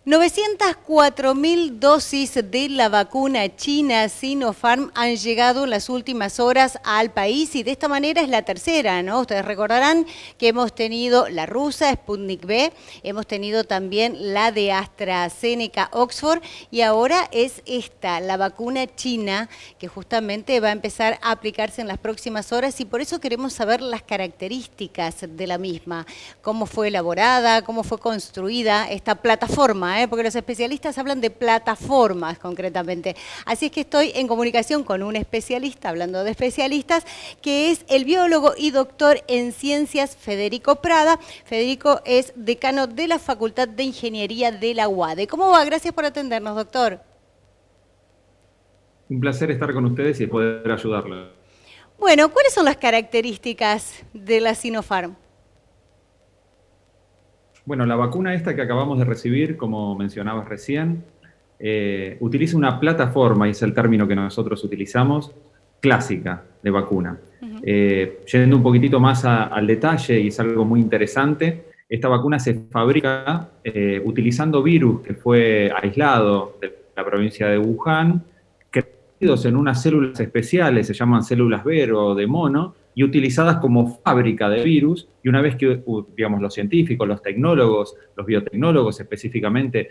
$904.000 dosis de la vacuna china Sinopharm han llegado en las últimas horas al país y de esta manera es la tercera, ¿no? Ustedes recordarán que hemos tenido la rusa Sputnik V, hemos tenido también la de AstraZeneca Oxford y ahora es esta, la vacuna china, que justamente va a empezar a aplicarse en las próximas horas y por eso queremos saber las características de la misma, cómo fue elaborada, cómo fue construida esta plataforma, porque los especialistas hablan de plataformas concretamente. Así es que estoy en comunicación con un especialista, hablando de especialistas, que es el biólogo y doctor en ciencias Federico Prada. Federico es decano de la Facultad de Ingeniería de la UADE. ¿Cómo va? Gracias por atendernos, doctor. Un placer estar con ustedes y poder ayudarlos. Bueno, ¿cuáles son las características de la Sinopharm? Bueno, la vacuna esta que acabamos de recibir, como mencionabas recién, utiliza una plataforma, y es el término que nosotros utilizamos, clásica de vacuna. Yendo un poquitito más al detalle, y es algo muy interesante, esta vacuna se fabrica utilizando virus que fue aislado de la provincia de Wuhan, crecidos en unas células especiales, se llaman células Vero de mono, y utilizadas como fábrica de virus, y una vez que, digamos, los científicos, los tecnólogos, los biotecnólogos específicamente,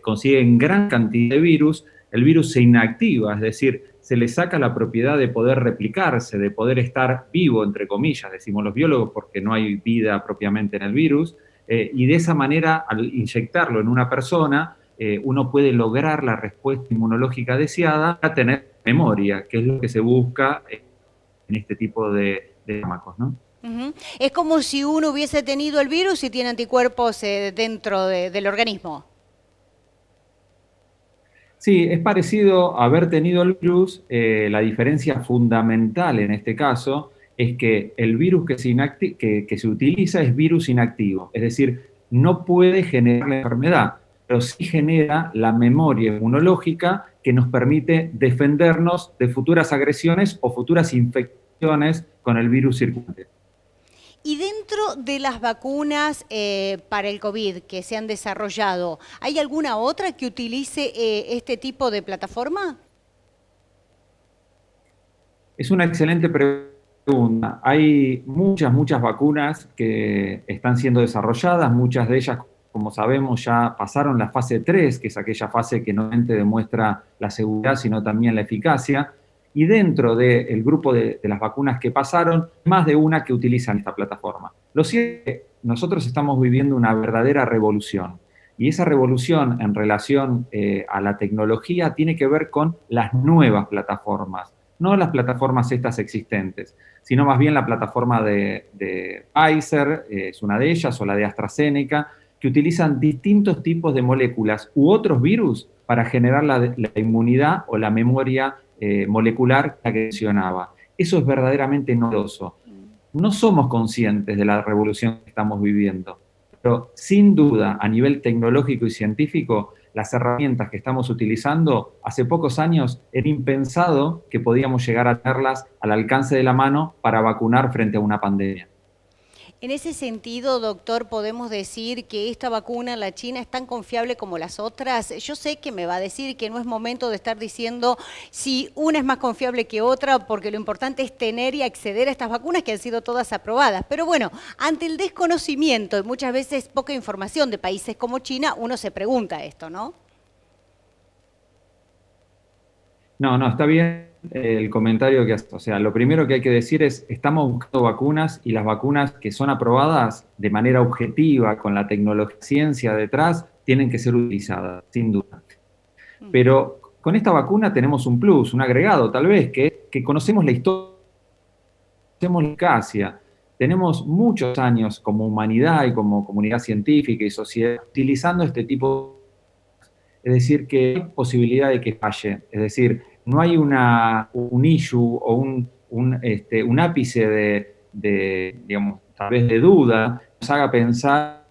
consiguen gran cantidad de virus, el virus se inactiva, es decir, se le saca la propiedad de poder replicarse, de poder estar vivo, entre comillas, decimos los biólogos, porque no hay vida propiamente en el virus, y de esa manera, al inyectarlo en una persona, uno puede lograr la respuesta inmunológica deseada a tener memoria, que es lo que se busca en este tipo de fármacos, ¿no? Es como si uno hubiese tenido el virus y tiene anticuerpos dentro del organismo. Sí, es parecido a haber tenido el virus. La diferencia fundamental en este caso es que el virus que se utiliza es virus inactivo, es decir, no puede generar la enfermedad, pero sí genera la memoria inmunológica que nos permite defendernos de futuras agresiones o futuras infecciones con el virus circulante. Y dentro de las vacunas para el COVID que se han desarrollado, ¿hay alguna otra que utilice este tipo de plataforma? Es una excelente pregunta. Hay muchas vacunas que están siendo desarrolladas, muchas de ellas, como sabemos, ya pasaron la fase 3, que es aquella fase que no solamente demuestra la seguridad, sino también la eficacia. Y dentro del grupo de las vacunas que pasaron, más de una que utilizan esta plataforma. Lo cierto es que nosotros estamos viviendo una verdadera revolución. Y esa revolución en relación a la tecnología tiene que ver con las nuevas plataformas, no las plataformas estas existentes, sino más bien la plataforma de Pfizer, es una de ellas, o la de AstraZeneca, que utilizan distintos tipos de moléculas u otros virus para generar la inmunidad o la memoria molecular que mencionaba. Eso es verdaderamente novedoso. No somos conscientes de la revolución que estamos viviendo, pero sin duda, a nivel tecnológico y científico, las herramientas que estamos utilizando hace pocos años era impensado que podíamos llegar a tenerlas al alcance de la mano para vacunar frente a una pandemia. En ese sentido, doctor, podemos decir que esta vacuna, la china, es tan confiable como las otras. Yo sé que me va a decir que no es momento de estar diciendo si una es más confiable que otra, porque lo importante es tener y acceder a estas vacunas que han sido todas aprobadas. Pero bueno, ante el desconocimiento y muchas veces poca información de países como China, uno se pregunta esto, ¿no? No, está bien el comentario que haces. O sea, lo primero que hay que decir es, estamos buscando vacunas y las vacunas que son aprobadas de manera objetiva, con la tecnología, ciencia detrás, tienen que ser utilizadas, sin duda. Pero con esta vacuna tenemos un plus, un agregado tal vez, que conocemos la historia, conocemos la eficacia. Tenemos muchos años como humanidad y como comunidad científica y sociedad utilizando este tipo de... Es decir, que hay posibilidad de que falle. Es decir, no hay un issue o un ápice de, digamos, tal vez de duda, nos haga pensar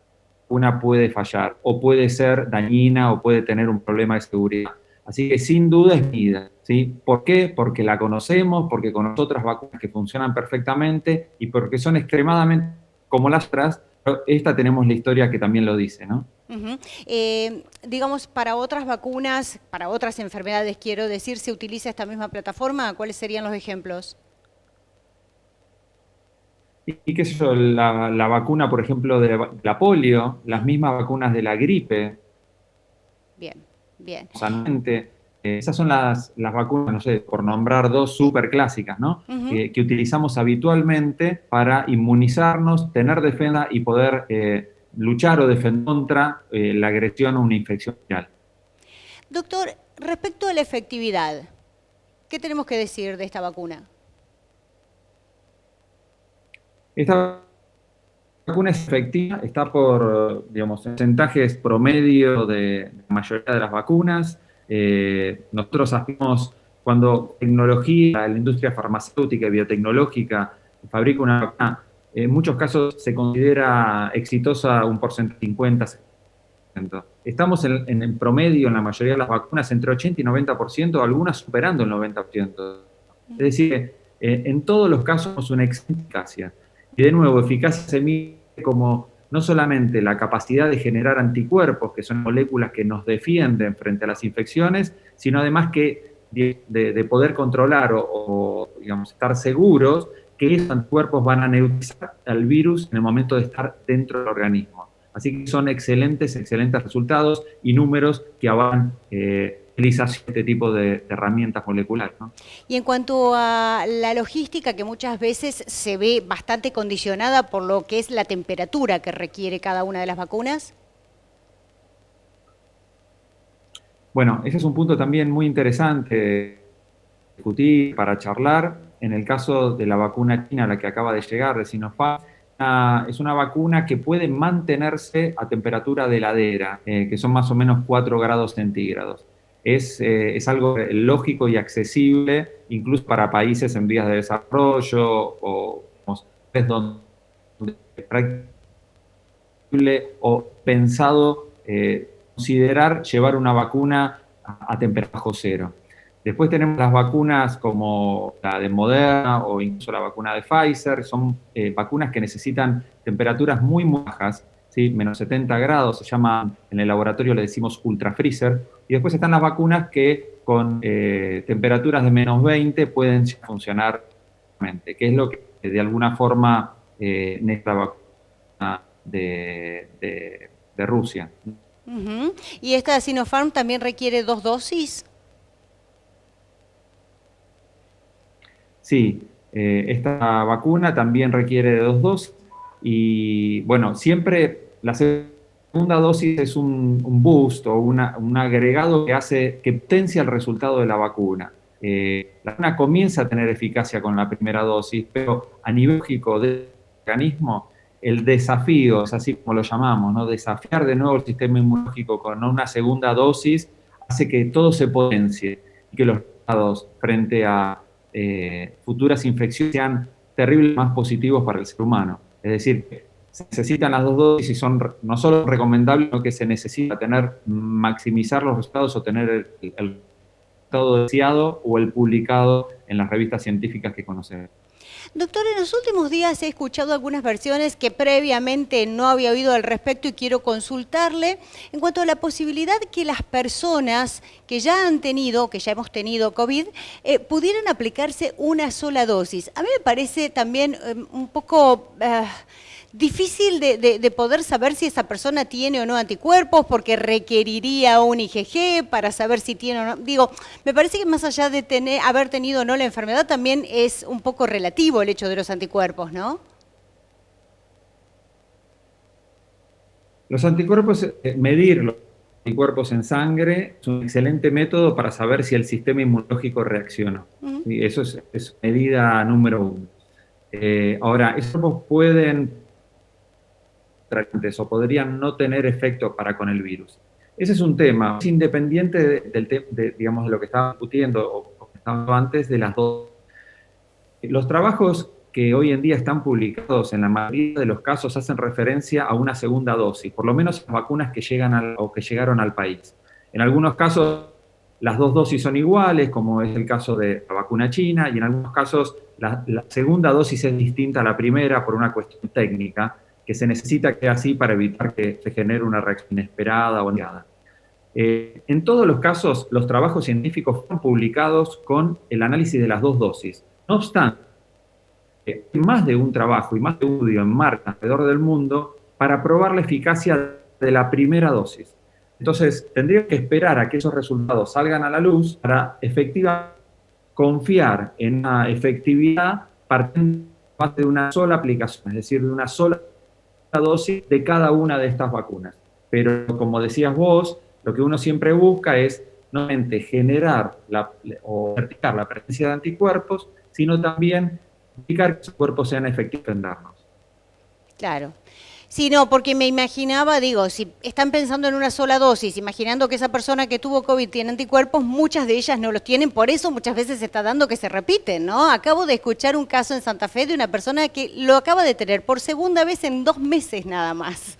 que una puede fallar, o puede ser dañina, o puede tener un problema de seguridad. Así que sin duda es medida, ¿sí? ¿Por qué? Porque la conocemos, porque con otras vacunas que funcionan perfectamente y porque son extremadamente como las otras, pero esta tenemos la historia que también lo dice, ¿no? Ujú. Digamos, para otras vacunas, para otras enfermedades, quiero decir, ¿se utiliza esta misma plataforma? ¿Cuáles serían los ejemplos? Y qué sé yo, la vacuna, por ejemplo, de la polio, las mismas vacunas de la gripe, Bien, bien. anualmente, esas son las vacunas, no sé, por nombrar dos súper clásicas, ¿no? Ujú. Que utilizamos habitualmente para inmunizarnos, tener defensa y poder luchar o defender contra la agresión o una infección viral. Doctor, respecto a la efectividad, ¿qué tenemos que decir de esta vacuna? Esta vacuna es efectiva, está por, digamos, porcentajes promedio de la mayoría de las vacunas. Nosotros hacemos, cuando tecnología, la industria farmacéutica y biotecnológica fabrica una vacuna, en muchos casos se considera exitosa un porcentaje de 50-60%. Estamos en el promedio en la mayoría de las vacunas entre 80 y 90%, algunas superando el 90%. Es decir, en todos los casos tenemos una excelente eficacia. Y de nuevo, eficacia se mide como no solamente la capacidad de generar anticuerpos, que son moléculas que nos defienden frente a las infecciones, sino además que de poder controlar o, digamos, estar seguros que esos anticuerpos van a neutralizar al virus en el momento de estar dentro del organismo. Así que son excelentes, excelentes resultados y números que avalan este tipo de herramientas moleculares, ¿no? Y en cuanto a la logística, que muchas veces se ve bastante condicionada por lo que es la temperatura que requiere cada una de las vacunas. Bueno, ese es un punto también muy interesante de discutir, para charlar. En el caso de la vacuna china, la que acaba de llegar, de Sinopharm, es una vacuna que puede mantenerse a temperatura de heladera, que son más o menos 4 grados centígrados. Es algo lógico y accesible, incluso para países en vías de desarrollo o donde o pensado considerar llevar una vacuna a temperatura bajo cero. Después tenemos las vacunas como la de Moderna o incluso la vacuna de Pfizer, son vacunas que necesitan temperaturas muy, muy bajas, ¿sí? Menos 70 grados, se llama, en el laboratorio le decimos ultrafreezer, y después están las vacunas que con temperaturas de menos 20 pueden funcionar, que es lo que de alguna forma nuestra vacuna de Rusia. Ujú. ¿Y esta de Sinopharm también requiere 2 dosis? Sí, esta vacuna también requiere de 2 dosis y bueno, siempre la segunda dosis es un boost o un agregado que hace que potencia el resultado de la vacuna. La vacuna comienza a tener eficacia con la primera dosis, pero a nivel lógico del organismo, el desafío, es así como lo llamamos, ¿no? Desafiar de nuevo el sistema inmunológico con una segunda dosis hace que todo se potencie y que los resultados frente a futuras infecciones sean terribles más positivos para el ser humano. Es decir, se necesitan las 2 dosis y son no solo recomendables, sino que se necesita maximizar los resultados o tener el resultado deseado o el publicado en las revistas científicas que conocemos. Doctor, en los últimos días he escuchado algunas versiones que previamente no había oído al respecto y quiero consultarle en cuanto a la posibilidad que las personas que ya han tenido, que ya hemos tenido COVID, pudieran aplicarse una sola dosis. A mí me parece también un poco difícil de poder saber si esa persona tiene o no anticuerpos, porque requeriría un IgG para saber si tiene o no. Digo, me parece que más allá de haber tenido o no la enfermedad, también es un poco relativo el hecho de los anticuerpos, ¿no? Los anticuerpos, medir los anticuerpos en sangre es un excelente método para saber si el sistema inmunológico reacciona. Uh-huh. ¿Sí? Eso es medida número 1. Ahora, esos pueden o podrían no tener efecto para con el virus. Ese es un tema, es independiente digamos, de lo que estaba discutiendo o que estaba antes de las dos. Los trabajos que hoy en día están publicados en la mayoría de los casos hacen referencia a una segunda dosis, por lo menos las vacunas que llegan o que llegaron al país. En algunos casos las dos dosis son iguales, como es el caso de la vacuna china, y en algunos casos la segunda dosis es distinta a la primera por una cuestión técnica, que se necesita que sea así para evitar que se genere una reacción inesperada o negada. En todos los casos, los trabajos científicos fueron publicados con el análisis de las dos dosis. No obstante, hay más de un trabajo y más de un estudio en marcha alrededor del mundo para probar la eficacia de la primera dosis. Entonces, tendría que esperar a que esos resultados salgan a la luz para efectivamente confiar en una efectividad partiendo de una sola aplicación, es decir, de una sola dosis de cada una de estas vacunas. Pero, como decías vos, lo que uno siempre busca es no solamente generar o certificar la presencia de anticuerpos, sino también verificar que esos cuerpos sean efectivos en darnos. Claro. Sí, no, porque me imaginaba, digo, si están pensando en una sola dosis, imaginando que esa persona que tuvo COVID tiene anticuerpos, muchas de ellas no los tienen, por eso muchas veces se está dando que se repiten, ¿no? Acabo de escuchar un caso en Santa Fe de una persona que lo acaba de tener por segunda vez en 2 meses nada más.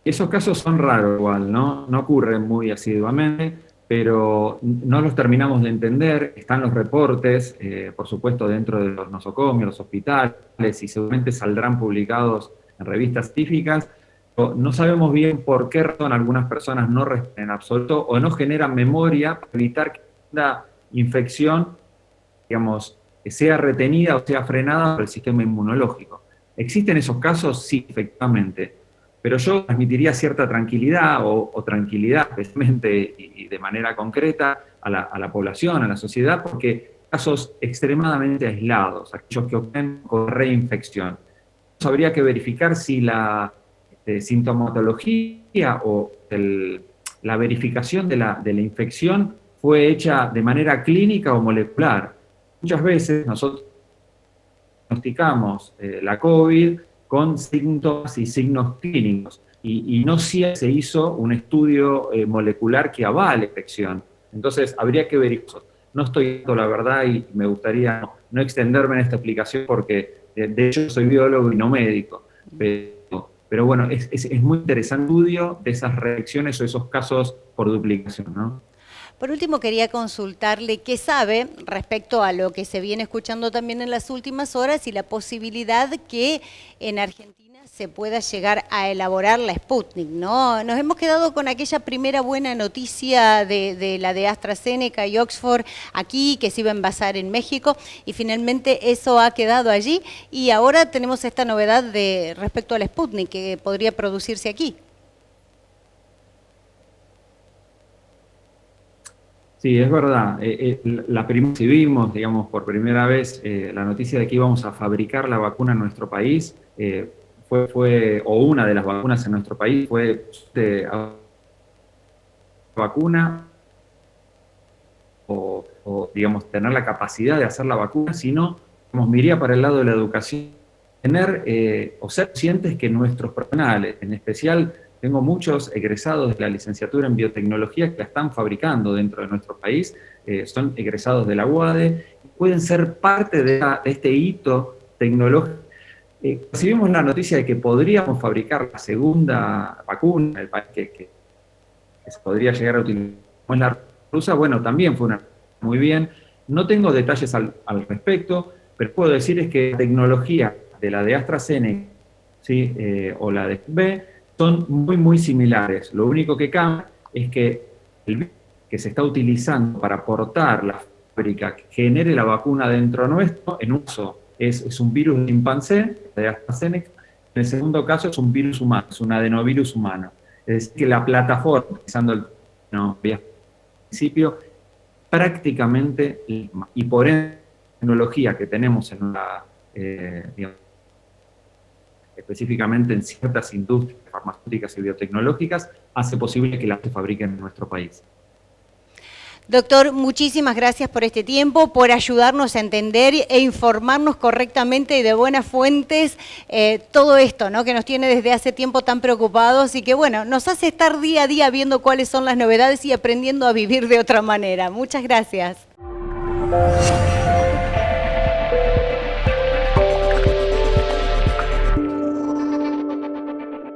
Esos casos son raros igual, ¿no? No ocurren muy asiduamente, pero no los terminamos de entender. Están los reportes, por supuesto, dentro de los nosocomios, los hospitales, y seguramente saldrán publicados en revistas científicas. No sabemos bien por qué razón algunas personas no responden en absoluto o no generan memoria para evitar que la infección, digamos, sea retenida o sea frenada por el sistema inmunológico. ¿Existen esos casos? Sí, efectivamente. Pero yo transmitiría cierta tranquilidad o tranquilidad, especialmente y de manera concreta, a la población, a la sociedad, porque casos extremadamente aislados, aquellos que ocurren con reinfección. Habría que verificar si la sintomatología o la verificación de la infección fue hecha de manera clínica o molecular. Muchas veces nosotros diagnosticamos la COVID con síntomas y signos clínicos, y no siempre se hizo un estudio molecular que avale la infección. Entonces, habría que verificar. No estoy dando la verdad y me gustaría no extenderme en esta explicación porque, de hecho, soy biólogo y no médico. Pero bueno, es muy interesante el estudio de esas reacciones o esos casos por duplicación, ¿no? Por último, quería consultarle qué sabe respecto a lo que se viene escuchando también en las últimas horas y la posibilidad que en Argentina se pueda llegar a elaborar la Sputnik, ¿no? Nos hemos quedado con aquella primera buena noticia de la de AstraZeneca y Oxford aquí, que se iba a envasar en México, y finalmente eso ha quedado allí, y ahora tenemos esta novedad respecto a la Sputnik, que podría producirse aquí. Sí, es verdad. Recibimos, digamos, por primera vez la noticia de que íbamos a fabricar la vacuna en nuestro país. O una de las vacunas en nuestro país fue vacuna o, digamos, tener la capacidad de hacer la vacuna, sino, digamos, me iría para el lado de la educación, tener o ser conscientes que nuestros profesionales, en especial tengo muchos egresados de la licenciatura en biotecnología que la están fabricando dentro de nuestro país, son egresados de la UADE, pueden ser parte de este hito tecnológico. Recibimos la noticia de que podríamos fabricar la segunda vacuna en el país que se podría llegar a utilizar, como es la rusa. Bueno, también fue muy bien. No tengo detalles al respecto, pero puedo decir es que la tecnología de la de AstraZeneca, ¿sí? O la de B, son muy, muy similares. Lo único que cambia es que el virus que se está utilizando para portar la fábrica que genere la vacuna dentro nuestro, en uso es un virus chimpancé, de AstraZeneca. En el segundo caso es un virus humano, es un adenovirus humano. Es decir, que la plataforma, utilizando el principio, prácticamente, y por ende, la tecnología que tenemos en la, digamos, específicamente en ciertas industrias farmacéuticas y biotecnológicas, hace posible que las se fabriquen en nuestro país. Doctor, muchísimas gracias por este tiempo, por ayudarnos a entender e informarnos correctamente y de buenas fuentes todo esto, ¿no? Que nos tiene desde hace tiempo tan preocupados y que, bueno, nos hace estar día a día viendo cuáles son las novedades y aprendiendo a vivir de otra manera. Muchas gracias.